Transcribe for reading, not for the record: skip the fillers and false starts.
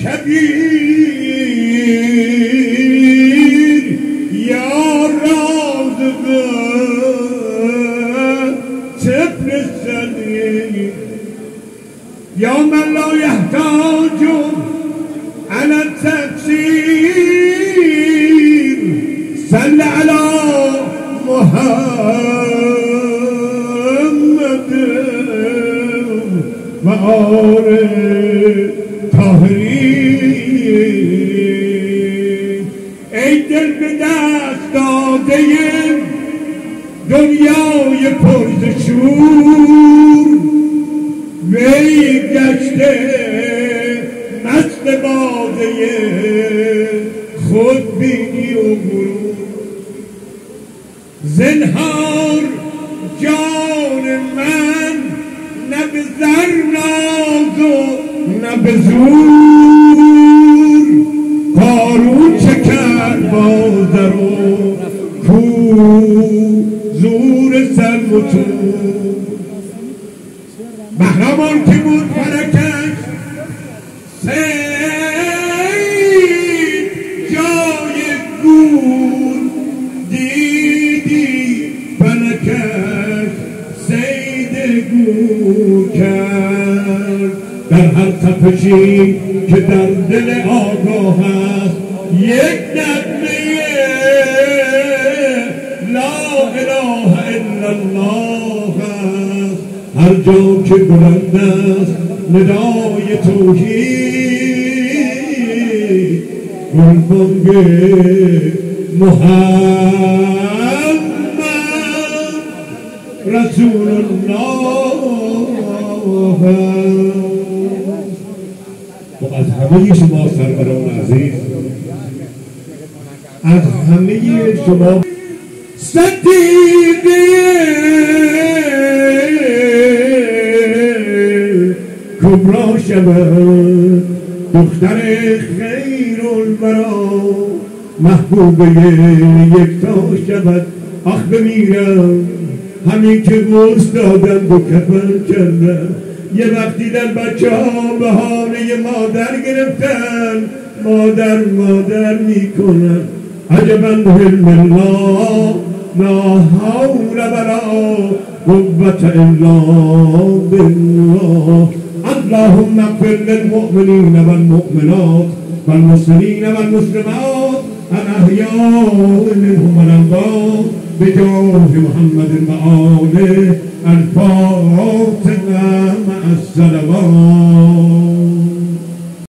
کبیر یا رازق طفل صغیر یا من لا یحتاج على التقصیر صل علی محمد و آل طاهرین. ای دل به دست داده دنیای پر ز شور، وی گشته مست باده خودبینی و غرور. زنهار جان من نه به زر ناز و نه به زور، قارون چه کرد با زر و زور سلم و تور. بهرامان که بود فلکش سید جای گور، دیدی فلکش سید گور کرد. در هر تپشی که در دل آگاه است یک نغمه لا اله الا الله است. هر جا که بلند است ندای توحید، گلبانگ محمد رسول الله. و از همه شما سروران عزیز، از همه شما صدیقه کبرا شود، دختر خیرالورا محبوبه یکتا شود. آخ بمیرم همین که قرص دادند و کفن کردن، یه وقتی در بچه ها بهانه مادر گرفتن، مادر میکنن. عجبا حلم الله لا حول ولا قوة الا بالله. اللهم اغفر للمؤمنين والمؤمنات والمسلمين والمسلمات الأحياء منهم والأموات بجاه محمد وآله. الفاتحة مع الصلوات.